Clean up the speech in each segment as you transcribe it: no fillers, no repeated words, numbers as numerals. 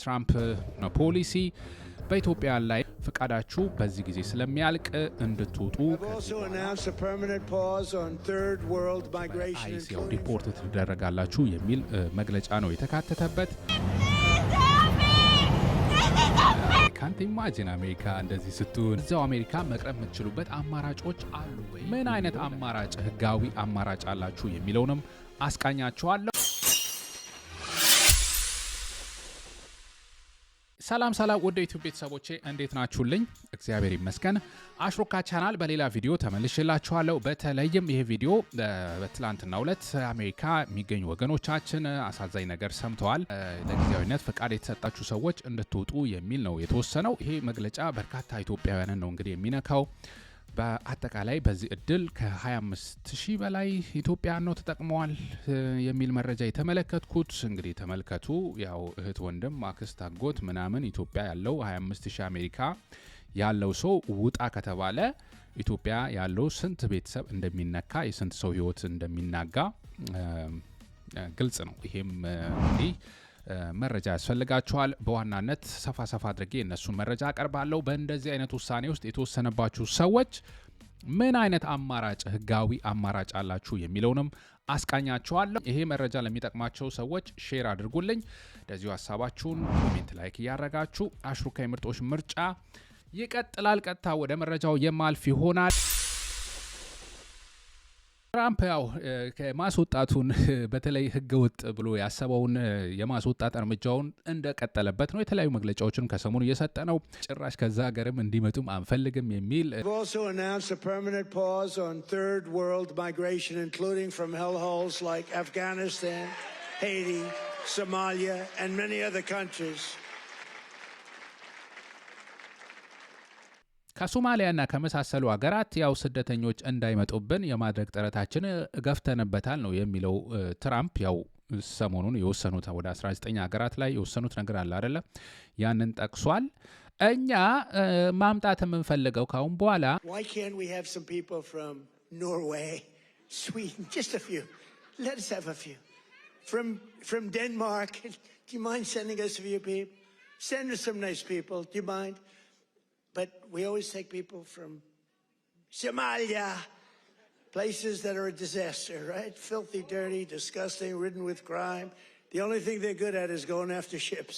ትራምፕ ፖሊሲ በኢትዮጵያ ላይ ፍቃዳችሁ በዚህ ጊዜ ስለሚያልቅ እንድትወጡ አይሲያው ዲፖርት ትደረጋላችሁ የሚል መግለጫ ነው የተካተተበት። ካንተ ኢማጂን አሜሪካ እንደዚህ ስትሆን እዛው አሜሪካ መቅረብ የምትችሉበት አማራጮች አሉ ወይ? ምን አይነት አማራጭ ህጋዊ አማራጭ አላችሁ የሚለውንም አስቃኛችኋለሁ። ሰላም ወደ ዩቲዩብ ቤተሰቦቼ እንዴት ናችሁልኝ? እግዚአብሔር ይመስገን። አሽሩካ ቻናል በሌላ ቪዲዮ ተመልሼላችኋለሁ። በተለይም ይሄ ቪዲዮ በትላንትናው ዕለት አሜሪካ የሚገኙ ወገኖቻችን አሳዛኝ ነገር ሰምተዋል። ለጊዜያዊነት ፈቃድ የተሰጣችሁ ሰዎች እንድትወጡ የሚል ነው የተወሰነው። ይሄ መግለጫ በርካታ ኢትዮጵያውያንን ነው እንግዲህ የሚነካው። በአጠቃላይ በዚህ እድል ከ25,000 በላይ ኢትዮጵያውያን ነው ተጠቅመዋል የሚል መረጃ የተመለከትኩት። እንግዲህ ተመልከቱ፣ ያው እህት፣ ወንድም፣ አክስት፣ አጎት ምናምን ኢትዮጵያ ያለው 25,000 አሜሪካ ያለው ሰው ውጣ ከተባለ ኢትዮጵያ ያለው ስንት ቤተሰብ እንደሚነካ የስንት ሰው ህይወት እንደሚናጋ ግልጽ ነው። ይሄም እንግዲህ መረጃ ያስፈልጋችኋል። በዋናነት ሰፋ አድርጌ እነሱን መረጃ አቀርባለሁ። በእንደዚህ አይነት ውሳኔ ውስጥ የተወሰነባችሁ ሰዎች ምን አይነት አማራጭ ህጋዊ አማራጭ አላችሁ የሚለውንም አስቃኛችኋለሁ። ይሄ መረጃ ለሚጠቅማቸው ሰዎች ሼር አድርጉልኝ። እንደዚሁ ሀሳባችሁን ኮሜንት፣ ላይክ እያረጋችሁ አሽሩካ የምርጦች ምርጫ ይቀጥላል። ቀጥታ ወደ መረጃው የማልፍ ይሆናል። ትራምፕ ያው ከማስወጣቱን በተለይ ህገወጥ ብሎ ያሰበውን የማስወጣት እርምጃውን እንደቀጠለበት ነው። የተለያዩ መግለጫዎችን ከሰሞኑ እየሰጠ ነው። ጭራሽ ከዛ ሀገርም እንዲመጡም አንፈልግም የሚል ከሶማሊያና ከመሳሰሉ ሀገራት ያው ስደተኞች እንዳይመጡብን የማድረግ ጥረታችን ገፍተንበታል ነው የሚለው ትራምፕ። ያው ሰሞኑን የወሰኑት ወደ 19 ሀገራት ላይ የወሰኑት ነገር አለ አይደለ? ያንን ጠቅሷል። እኛ ማምጣት የምንፈልገው ካሁን በኋላ Why can't we have some people from Norway, Sweden, just a few. Let's have a few. From Denmark. Do you mind sending us a few people? Send us some nice people. Do you mind? But we always take people from Somalia, places that are a disaster, right? Filthy, dirty, disgusting, ridden with crime. The only thing they're good at is going after ships.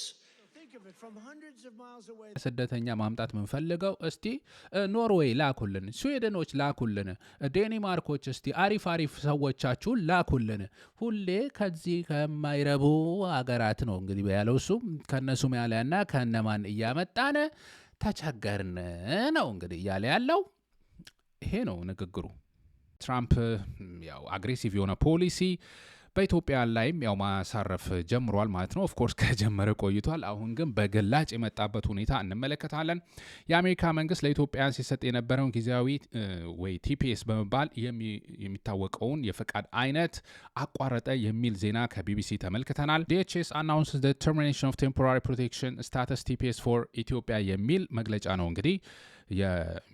Think of it, from hundreds of miles away. ስደተኛ ማምጣት የምንፈልገው እስቲ ኖርዌይ ላኩልን፣ ስዊድኖች ላኩልን፣ ዴንማርኮች እስቲ አሪፍ ሰዎቻችሁን ላኩልን። ሁሌ ከዚህ ከማይረቡ ሀገራት ነው እንግዲህ ያለው እሱ ከነ ሶማሊያና ከነማን እያመጣነ ተቸገርን ነው እንግዲህ እያለ ያለው። ይሄ ነው ንግግሩ። ትራምፕ ያው አግሬሲቭ የሆነ ፖሊሲ በኢትዮጵያ ላይም ያው ማሳረፍ ጀምሯል ማለት ነው። ኦፍኮርስ ከጀመረ ቆይቷል። አሁን ግን በግላጭ የመጣበት ሁኔታ እንመለከታለን። የአሜሪካ መንግስት ለኢትዮጵያውያን ሲሰጥ የነበረውን ጊዜያዊ ወይ ቲፒኤስ በመባል የሚታወቀውን የፈቃድ አይነት አቋረጠ የሚል ዜና ከቢቢሲ ተመልክተናል። DHS announces the termination of temporary protection status TPS for ኢትዮጵያ የሚል መግለጫ ነው እንግዲህ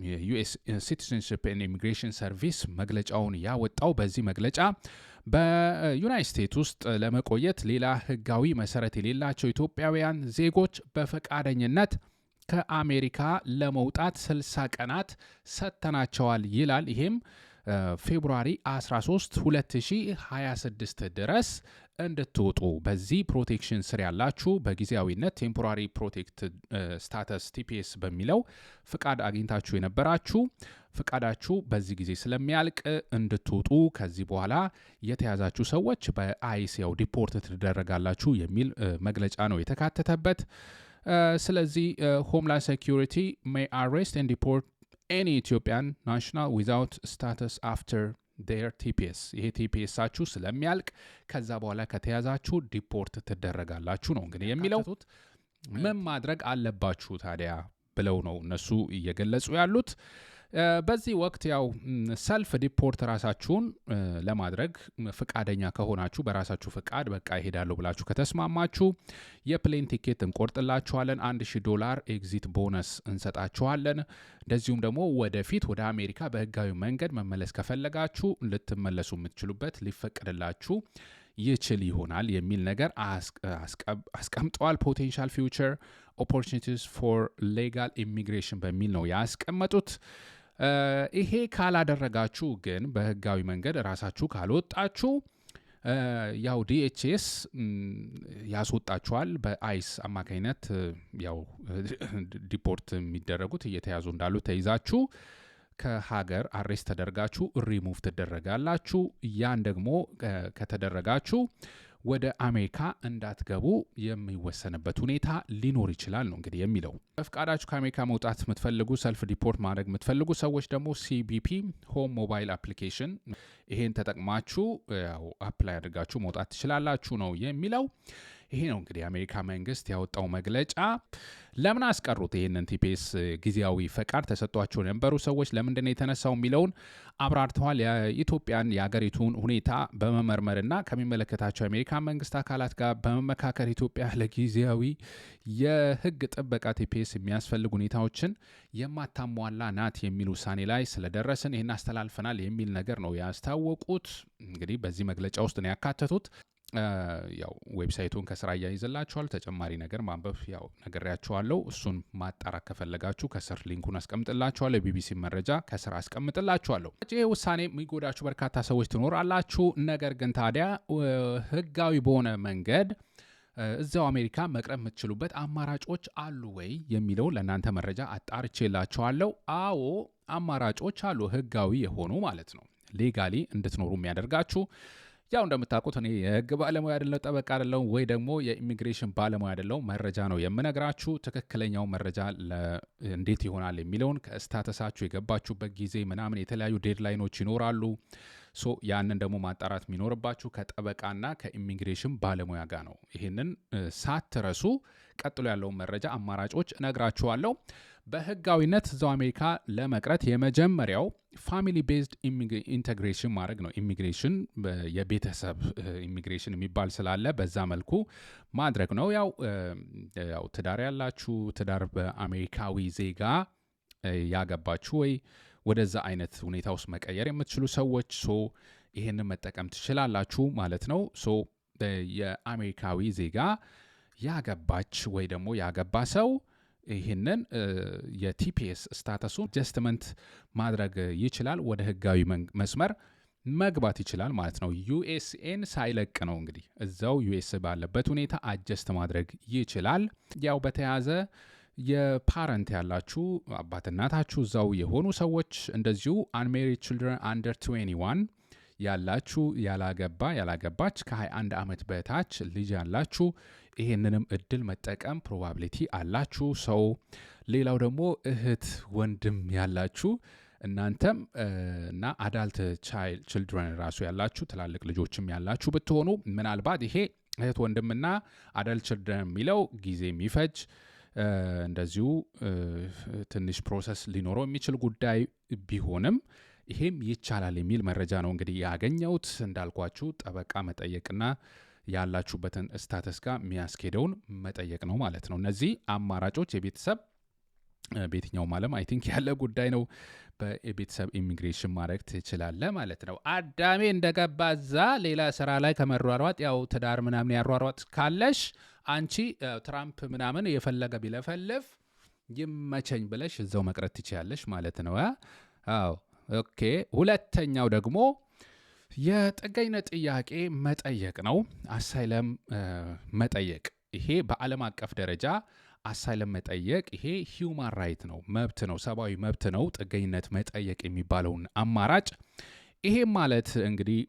የዩኤስ ሲቲዝንሺፕ ኤንድ ኢሚግሬሽን ሰርቪስ መግለጫውን ያወጣው። በዚህ መግለጫ በዩናይትድ ስቴትስ ውስጥ ለመቆየት ሌላ ህጋዊ መሰረት የሌላቸው ኢትዮጵያውያን ዜጎች በፈቃደኝነት ከአሜሪካ ለመውጣት 60 ቀናት ሰጥተናቸዋል ይላል። ይሄም ፌብሩዋሪ 13 2026 ድረስ እንድትወጡ በዚህ ፕሮቴክሽን ስር ያላችሁ በጊዜያዊነት ቴምፖራሪ ፕሮቴክት ስታተስ ቲፒኤስ በሚለው ፍቃድ አግኝታችሁ የነበራችሁ ፍቃዳችሁ በዚህ ጊዜ ስለሚያልቅ እንድትወጡ፣ ከዚህ በኋላ የተያዛችሁ ሰዎች በአይሲያው ዲፖርት ትደረጋላችሁ የሚል መግለጫ ነው የተካተተበት። ስለዚህ ሆምላንድ ሴኩሪቲ may arrest and deport any Ethiopian national without status after their TPS። ይሄ ቲፒኤሳችሁ ስለሚያልቅ ከዛ በኋላ ከተያዛችሁ ዲፖርት ትደረጋላችሁ ነው እንግዲህ የሚለው። ምን ማድረግ አለባችሁ ታዲያ ብለው ነው እነሱ እየገለጹ ያሉት። በዚህ ወቅት ያው ሰልፍ ዲፖርት ራሳችሁን ለማድረግ ፍቃደኛ ከሆናችሁ በራሳችሁ ፍቃድ በቃ ይሄዳለሁ ብላችሁ ከተስማማችሁ የፕሌን ቲኬት እንቆርጥላችኋለን፣ $1,000 ኤግዚት ቦነስ እንሰጣችኋለን። እንደዚሁም ደግሞ ወደፊት ወደ አሜሪካ በህጋዊ መንገድ መመለስ ከፈለጋችሁ ልትመለሱ የምትችሉበት ሊፈቀድላችሁ ይችል ይሆናል የሚል ነገር አስቀምጠዋል። ፖቴንሻል ፊውቸር ኦፖርቹኒቲስ ፎር ሌጋል ኢሚግሬሽን በሚል ነው ያስቀመጡት። ይሄ ካላደረጋችሁ ግን በህጋዊ መንገድ ራሳችሁ ካልወጣችሁ ያው ዲኤችኤስ ያስወጣችኋል። በአይስ አማካኝነት ያው ዲፖርት የሚደረጉት እየተያዙ እንዳሉ ተይዛችሁ ከሀገር አሬስት ተደርጋችሁ ሪሙቭ ትደረጋላችሁ። ያን ደግሞ ከተደረጋችሁ ወደ አሜሪካ እንዳትገቡ የሚወሰንበት ሁኔታ ሊኖር ይችላል ነው እንግዲህ የሚለው። በፍቃዳችሁ ከአሜሪካ መውጣት የምትፈልጉ ሰልፍ ዲፖርት ማድረግ የምትፈልጉ ሰዎች ደግሞ ሲቢፒ ሆም ሞባይል አፕሊኬሽን ይሄን ተጠቅማችሁ አፕላይ አድርጋችሁ መውጣት ትችላላችሁ ነው የሚለው። ይሄ ነው እንግዲህ የአሜሪካ መንግስት ያወጣው መግለጫ። ለምን አስቀሩት? ይህንን ቲፒኤስ ጊዜያዊ ፈቃድ ተሰጥቷቸው የነበሩ ሰዎች ለምንድነው የተነሳው የሚለውን አብራርተዋል። የኢትዮጵያን የሀገሪቱን ሁኔታ በመመርመርና ከሚመለከታቸው የአሜሪካ መንግስት አካላት ጋር በመመካከር ኢትዮጵያ ለጊዜያዊ የህግ ጥበቃ ቲፒኤስ የሚያስፈልጉ ሁኔታዎችን የማታሟላ ናት የሚል ውሳኔ ላይ ስለደረስን ይህን አስተላልፈናል የሚል ነገር ነው ያስታወቁት። እንግዲህ በዚህ መግለጫ ውስጥ ነው ያካተቱት። ያው ዌብሳይቱን ከስራ እያይዘላችኋል። ተጨማሪ ነገር ማንበብ ያው ነግሬያችኋለሁ። እሱን ማጣራት ከፈለጋችሁ ከስር ሊንኩን አስቀምጥላችኋለሁ። የቢቢሲ መረጃ ከስር አስቀምጥላችኋለሁ። ይህ ውሳኔ የሚጎዳችሁ በርካታ ሰዎች ትኖራላችሁ። ነገር ግን ታዲያ ህጋዊ በሆነ መንገድ እዛው አሜሪካ መቅረብ የምትችሉበት አማራጮች አሉ ወይ የሚለው ለእናንተ መረጃ አጣርቼላችኋለሁ። አዎ አማራጮች አሉ፣ ህጋዊ የሆኑ ማለት ነው። ሌጋሊ እንድትኖሩ የሚያደርጋችሁ። ያው እንደምታውቁት እኔ የህግ ባለሙያ አይደለሁ፣ ጠበቃ አይደለሁ፣ ወይ ደግሞ የኢሚግሬሽን ባለሙያ አይደለሁ። መረጃ ነው የምነግራችሁ። ትክክለኛው መረጃ እንዴት ይሆናል የሚለውን ከስታተሳችሁ የገባችሁበት ጊዜ ምናምን የተለያዩ ዴድላይኖች ይኖራሉ። ያንን ደግሞ ማጣራት የሚኖርባችሁ ከጠበቃና ከኢሚግሬሽን ባለሙያ ጋር ነው። ይህንን ሳትረሱ ቀጥሎ ያለውን መረጃ አማራጮች እነግራችኋለሁ። በህጋዊነት እዛው አሜሪካ ለመቅረት የመጀመሪያው ፋሚሊ ቤዝድ ኢንቴግሬሽን ማድረግ ነው። ኢሚግሬሽን የቤተሰብ ኢሚግሬሽን የሚባል ስላለ በዛ መልኩ ማድረግ ነው። ያው ትዳር ያላችሁ፣ ትዳር በአሜሪካዊ ዜጋ ያገባችሁ ወይ ወደዛ አይነት ሁኔታ ውስጥ መቀየር የምትችሉ ሰዎች ይህንን መጠቀም ትችላላችሁ ማለት ነው። የአሜሪካዊ ዜጋ ያገባች ወይ ደግሞ ያገባ ሰው ይህንን የቲፒኤስ ስታተሱን አጀስትመንት ማድረግ ይችላል። ወደ ህጋዊ መስመር መግባት ይችላል ማለት ነው። ዩኤስኤን ሳይለቅ ነው እንግዲህ እዛው ዩኤስ ባለበት ሁኔታ አጀስት ማድረግ ይችላል። ያው በተያዘ የፓረንት ያላችሁ አባትናታችሁ እዛው የሆኑ ሰዎች እንደዚሁ አንሜሪድ ችልድረን አንደር 21 ያላችሁ ያላገባች ከ21 ዓመት በታች ልጅ ያላችሁ ይሄንንም እድል መጠቀም ፕሮባቢሊቲ አላችሁ። ሌላው ደግሞ እህት ወንድም ያላችሁ እናንተም እና አዳልት ችልድረን ራሱ ያላችሁ ትላልቅ ልጆችም ያላችሁ ብትሆኑ ምናልባት ይሄ እህት ወንድምና አዳልት ችልድረን የሚለው ጊዜ የሚፈጅ እንደዚሁ ትንሽ ፕሮሰስ ሊኖረው የሚችል ጉዳይ ቢሆንም ይሄም ይቻላል የሚል መረጃ ነው እንግዲህ ያገኘሁት። እንዳልኳችሁ ጠበቃ መጠየቅና ያላችሁበትን ስታተስ ጋር የሚያስኬደውን መጠየቅ ነው ማለት ነው። እነዚህ አማራጮች የቤተሰብ በየትኛውም ዓለም አይ ቲንክ ያለ ጉዳይ ነው። በቤተሰብ ኢሚግሬሽን ማድረግ ትችላለህ ማለት ነው። አዳሜ እንደገባ እዛ ሌላ ስራ ላይ ከመሯሯጥ ያው ትዳር ምናምን ያሯሯጥ ካለሽ አንቺ ትራምፕ ምናምን የፈለገ ቢለፈልፍ ይመቸኝ ብለሽ እዛው መቅረት ትችያለሽ ማለት ነው። አዎ ኦኬ። ሁለተኛው ደግሞ የጥገኝነት ጥያቄ መጠየቅ ነው። አሳይለም መጠየቅ ይሄ በዓለም አቀፍ ደረጃ አሳይለም መጠየቅ ይሄ ሂውማን ራይት ነው፣ መብት ነው፣ ሰብአዊ መብት ነው። ጥገኝነት መጠየቅ የሚባለውን አማራጭ ይሄ ማለት እንግዲህ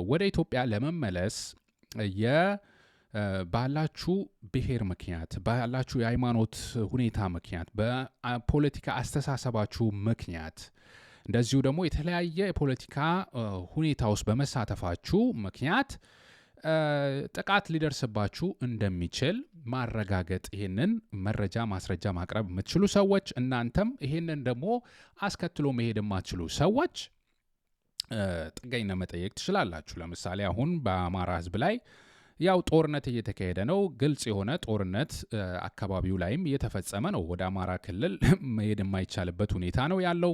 ወደ ኢትዮጵያ ለመመለስ ባላችሁ ብሔር ምክንያት፣ ባላችሁ የሃይማኖት ሁኔታ ምክንያት፣ በፖለቲካ አስተሳሰባችሁ ምክንያት እንደዚሁ ደግሞ የተለያየ የፖለቲካ ሁኔታ ውስጥ በመሳተፋችሁ ምክንያት ጥቃት ሊደርስባችሁ እንደሚችል ማረጋገጥ፣ ይሄንን መረጃ ማስረጃ ማቅረብ የምትችሉ ሰዎች፣ እናንተም ይሄንን ደግሞ አስከትሎ መሄድ የማትችሉ ሰዎች ጥገኝነት መጠየቅ ትችላላችሁ። ለምሳሌ አሁን በአማራ ሕዝብ ላይ ያው ጦርነት እየተካሄደ ነው። ግልጽ የሆነ ጦርነት አካባቢው ላይም እየተፈጸመ ነው። ወደ አማራ ክልል መሄድ የማይቻልበት ሁኔታ ነው ያለው።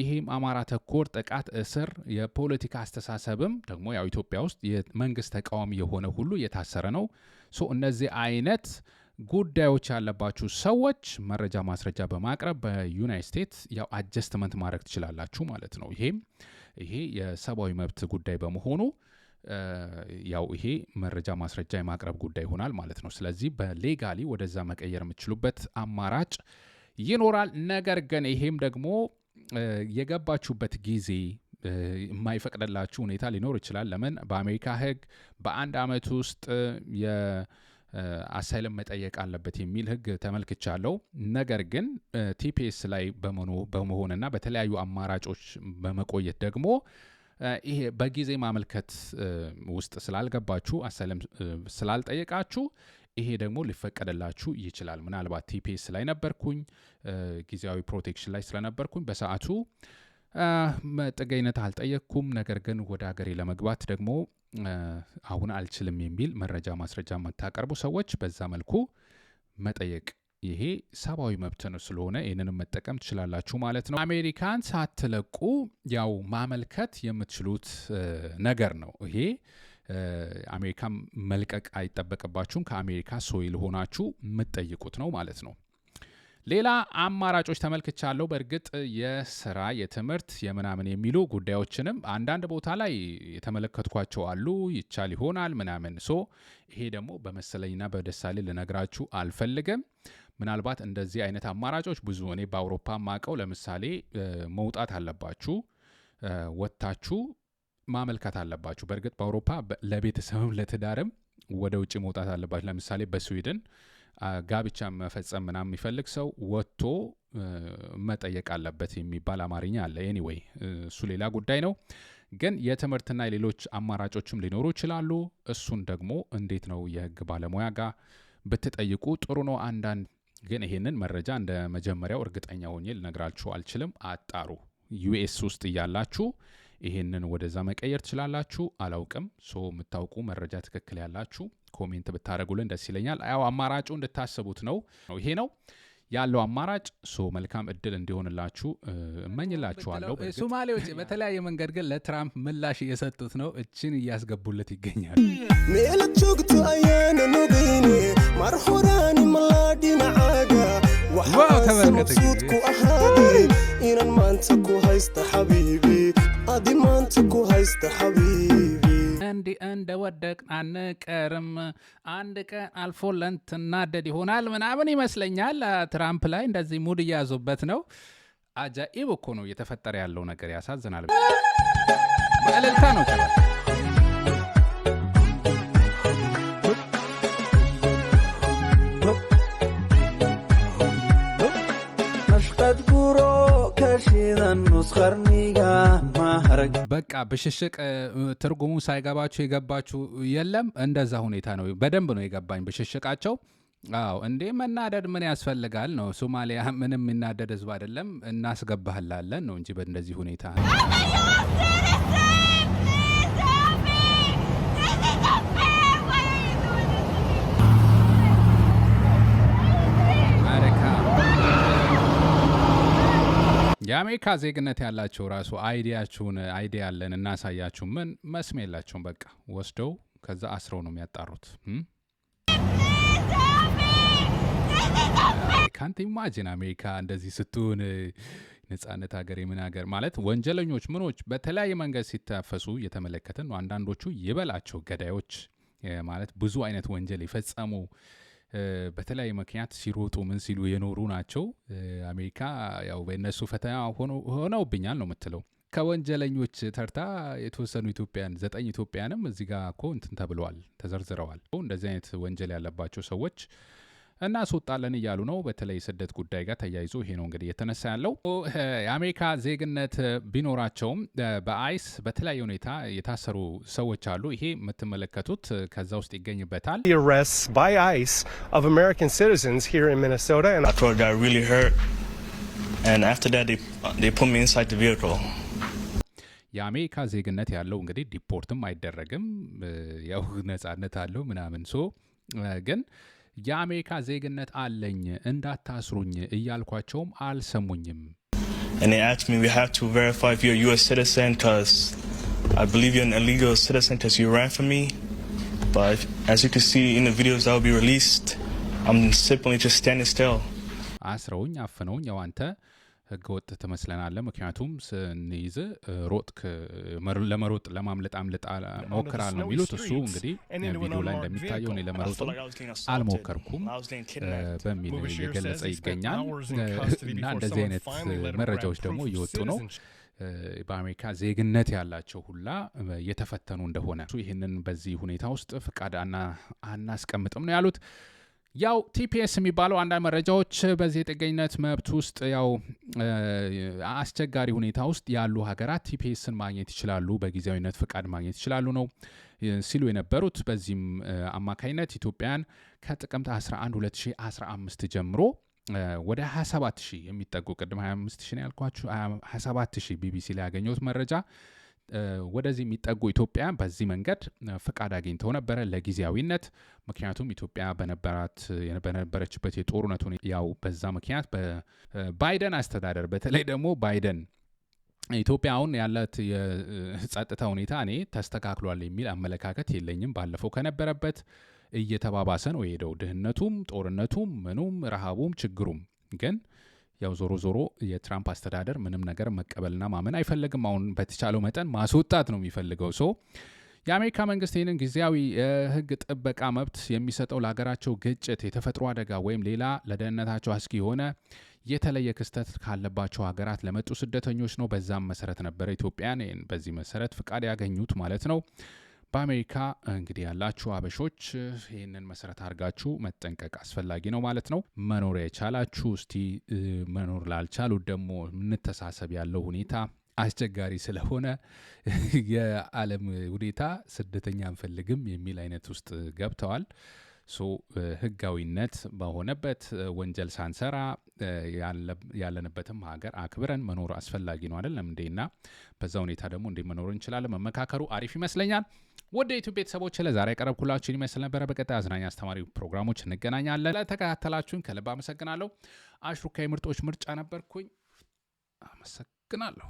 ይሄም አማራ ተኮር ጥቃት፣ እስር፣ የፖለቲካ አስተሳሰብም ደግሞ ያው ኢትዮጵያ ውስጥ የመንግስት ተቃዋሚ የሆነ ሁሉ የታሰረ ነው። እነዚህ አይነት ጉዳዮች ያለባችሁ ሰዎች መረጃ ማስረጃ በማቅረብ በዩናይትድ ስቴትስ ያው አጀስትመንት ማድረግ ትችላላችሁ ማለት ነው። ይሄ የሰብአዊ መብት ጉዳይ በመሆኑ ያው ይሄ መረጃ ማስረጃ የማቅረብ ጉዳይ ይሆናል ማለት ነው። ስለዚህ በሌጋሊ ወደዛ መቀየር የምትችሉበት አማራጭ ይኖራል። ነገር ግን ይሄም ደግሞ የገባችሁበት ጊዜ የማይፈቅድላችሁ ሁኔታ ሊኖር ይችላል። ለምን በአሜሪካ ሕግ በአንድ ዓመት ውስጥ አሳይለም መጠየቅ አለበት የሚል ሕግ ተመልክቻለሁ። ነገር ግን ቲፒኤስ ላይ በመሆንና በተለያዩ አማራጮች በመቆየት ደግሞ ይሄ በጊዜ ማመልከት ውስጥ ስላልገባችሁ አሳይለም ስላልጠየቃችሁ ይሄ ደግሞ ሊፈቀድላችሁ ይችላል። ምናልባት ቲፒኤስ ላይ ነበርኩኝ፣ ጊዜያዊ ፕሮቴክሽን ላይ ስለነበርኩኝ በሰዓቱ ጥገኝነት አልጠየቅኩም። ነገር ግን ወደ ሀገሬ ለመግባት ደግሞ አሁን አልችልም የሚል መረጃ ማስረጃ የምታቀርቡ ሰዎች በዛ መልኩ መጠየቅ ይሄ ሰብአዊ መብት ነው ስለሆነ ይህንንም መጠቀም ትችላላችሁ ማለት ነው። አሜሪካን ሳትለቁ ያው ማመልከት የምትችሉት ነገር ነው። ይሄ አሜሪካ መልቀቅ አይጠበቅባችሁም። ከአሜሪካ ሶይል ሆናችሁ የምትጠይቁት ነው ማለት ነው። ሌላ አማራጮች ተመልክቻለሁ። በእርግጥ የስራ የትምህርት የምናምን የሚሉ ጉዳዮችንም አንዳንድ ቦታ ላይ የተመለከትኳቸው አሉ። ይቻል ይሆናል ምናምን ይሄ ደግሞ በመሰለኝና በደሳሌ ልነግራችሁ አልፈልግም። ምናልባት እንደዚህ አይነት አማራጮች ብዙ እኔ በአውሮፓ ማቀው ለምሳሌ መውጣት አለባችሁ፣ ወጥታችሁ ማመልከት አለባችሁ። በእርግጥ በአውሮፓ ለቤተሰብም ለትዳርም ወደ ውጭ መውጣት አለባችሁ። ለምሳሌ በስዊድን ጋብቻ መፈጸም ምናምን የሚፈልግ ሰው ወጥቶ መጠየቅ አለበት የሚባል አማርኛ አለ። ኤኒዌይ እሱ ሌላ ጉዳይ ነው። ግን የትምህርትና የሌሎች አማራጮችም ሊኖሩ ይችላሉ። እሱን ደግሞ እንዴት ነው የህግ ባለሙያ ጋር ብትጠይቁ ጥሩ ነው። አንዳንድ ግን ይሄንን መረጃ እንደ መጀመሪያው እርግጠኛ ሆኜ ልነግራችሁ አልችልም። አጣሩ። ዩኤስ ውስጥ እያላችሁ ይሄንን ወደዛ መቀየር ትችላላችሁ። አላውቅም። የምታውቁ መረጃ ትክክል ያላችሁ ኮሜንት ብታደርጉልን ደስ ይለኛል። ያው አማራጩ እንድታስቡት ነው። ይሄ ነው ያለው አማራጭ። መልካም እድል እንዲሆንላችሁ እመኝላችኋለሁ። ሶማሌዎች በተለያየ መንገድ ግን ለትራምፕ ምላሽ እየሰጡት ነው። እችን እያስገቡለት ይገኛል። ሜለቹግቱ አየነ ኑግኒ ማርሆራኒ መላዲና ዓጋ ወሓሱትኩ አሃዲ ኢነን ማንተኩ ሃይስተ ሐቢቢ አዲ ማንተኩ ሃይስተ ሐቢቢ እንዲህ እንደወደቅ አንቀርም፣ አንድ ቀን አልፎ ለንትናደድ ይሆናል ምናምን ይመስለኛል። ትራምፕ ላይ እንደዚህ ሙድ እያዙበት ነው። አጃኢብ እኮ ነው እየተፈጠረ ያለው ነገር፣ ያሳዝናል። በእልልታ ነው ጭራሽ። በቃ ብሽሽቅ ትርጉሙ ሳይገባችሁ የገባችሁ የለም። እንደዛ ሁኔታ ነው። በደንብ ነው የገባኝ ብሽሽቃቸው። አዎ እንዴ መናደድ ምን ያስፈልጋል ነው። ሶማሊያ ምንም የሚናደድ ህዝብ አይደለም። እናስገባህላለን ነው እንጂ በእንደዚህ ሁኔታ የአሜሪካ ዜግነት ያላቸው ራሱ አይዲያ ያለን እናሳያችሁ ምን መስሜ የላቸውም። በቃ ወስደው ከዛ አስረው ነው የሚያጣሩት። ካንተ ኢማጂን አሜሪካ እንደዚህ ስትሆን ነጻነት ሀገር የምን ሀገር ማለት ወንጀለኞች ምኖች በተለያየ መንገድ ሲታፈሱ እየተመለከትን ነው። አንዳንዶቹ ይበላቸው ገዳዮች ማለት ብዙ አይነት ወንጀል የፈጸሙ በተለያየ ምክንያት ሲሮጡ ምን ሲሉ የኖሩ ናቸው። አሜሪካ ያው በእነሱ ፈተና ሆነውብኛል ነው የምትለው። ከወንጀለኞች ተርታ የተወሰኑ ኢትዮጵያን 9 ኢትዮጵያንም እዚህ ጋር እኮ እንትን ተብለዋል፣ ተዘርዝረዋል። እንደዚህ አይነት ወንጀል ያለባቸው ሰዎች እናስወጣለን እያሉ ነው። በተለይ ስደት ጉዳይ ጋር ተያይዞ ይሄ ነው እንግዲህ የተነሳ ያለው። የአሜሪካ ዜግነት ቢኖራቸውም በአይስ በተለያየ ሁኔታ የታሰሩ ሰዎች አሉ። ይሄ የምትመለከቱት ከዛ ውስጥ ይገኝበታል። The arrests by ICE of American citizens here in Minnesota, and I thought I got really hurt, and after that they put me inside the vehicle. የአሜሪካ ዜግነት ያለው እንግዲህ ዲፖርትም አይደረግም፣ ያው ነጻነት አለው ምናምን ግን የአሜሪካ ዜግነት አለኝ እንዳታስሩኝ እያልኳቸውም አልሰሙኝም። and they asked me, we have to verify if you're a U.S. citizen because I believe you're an illegal citizen because you ran for me. But as you can see in the videos that will be released, I'm simply just standing still. አስረውኝ አፍነውኝ ያው አንተ ህገወጥ ትመስለናለህ ምክንያቱም ስንይዝ ሮጥክ ለመሮጥ ለማምለጥ ሞክራል ነው የሚሉት እሱ እንግዲህ ቪዲዮ ላይ እንደሚታየው ነው ለመሮጥ አልሞከርኩም በሚል እየገለጸ ይገኛል እና እንደዚህ አይነት መረጃዎች ደግሞ እየወጡ ነው በአሜሪካ ዜግነት ያላቸው ሁላ የተፈተኑ እንደሆነ ይሄንን በዚህ ሁኔታ ውስጥ ፍቃድ አናስቀምጥም ነው ያሉት ያው ቲፒኤስ የሚባለው አንዳንድ መረጃዎች በዚህ ጥገኝነት መብት ውስጥ ያው አስቸጋሪ ሁኔታ ውስጥ ያሉ ሀገራት ቲፒኤስን ማግኘት ይችላሉ በጊዜያዊነት ፍቃድ ማግኘት ይችላሉ ነው ሲሉ የነበሩት በዚህም አማካይነት ኢትዮጵያን ከጥቅምት 11 2015 ጀምሮ ወደ 27000 የሚጠጉ ቅድም 25000 ነው ያልኳችሁ 27000 ቢቢሲ ላይ ያገኘሁት መረጃ ወደዚህ የሚጠጉ ኢትዮጵያ በዚህ መንገድ ፍቃድ አግኝተው ነበር ለጊዜያዊነት ምክንያቱም ኢትዮጵያ በነበረችበት የጦርነቱ ያው በዛ ምክንያት በባይደን አስተዳደር በተለይ ደግሞ ባይደን ኢትዮጵያ አሁን ያላት የጸጥታ ሁኔታ እኔ ተስተካክሏል የሚል አመለካከት የለኝም ባለፈው ከነበረበት እየተባባሰ ነው የሄደው ድህነቱም ጦርነቱም ምኑም ረሃቡም ችግሩም ግን ያው ዞሮ የትራምፕ አስተዳደር ምንም ነገር መቀበልና ማመን አይፈልግም አሁን በተቻለው መጠን ማስወጣት ነው የሚፈልገው የአሜሪካ መንግስት ይህንን ጊዜያዊ ህግ ጥበቃ መብት የሚሰጠው ለሀገራቸው ግጭት የተፈጥሮ አደጋ ወይም ሌላ ለደህንነታቸው አስጊ የሆነ የተለየ ክስተት ካለባቸው ሀገራት ለመጡ ስደተኞች ነው በዛም መሰረት ነበር ኢትዮጵያን በዚህ መሰረት ፍቃድ ያገኙት ማለት ነው በአሜሪካ እንግዲህ ያላችሁ አበሾች ይህንን መሰረት አድርጋችሁ መጠንቀቅ አስፈላጊ ነው ማለት ነው መኖር የቻላችሁ እስቲ መኖር ላልቻሉ ደግሞ እንተሳሰብ ያለው ሁኔታ አስቸጋሪ ስለሆነ የዓለም ሁኔታ ስደተኛ አንፈልግም የሚል አይነት ውስጥ ገብተዋል ህጋዊነት በሆነበት ወንጀል ሳንሰራ ያለንበትም ሀገር አክብረን መኖር አስፈላጊ ነው አይደለም እንዴና በዛ ሁኔታ ደግሞ እንዴ መኖር እንችላለን መመካከሩ አሪፍ ይመስለኛል ወደ ዩቲዩብ ቤተሰቦች ለዛሬ ያቀረብኩላችሁ ይመስል ነበር በቀጣይ አዝናኝ አስተማሪ ፕሮግራሞች እንገናኛለን ለተከታተላችሁን ከልብ አመሰግናለሁ አሽሩካይ ምርጦች ምርጫ ነበርኩኝ አመሰግናለሁ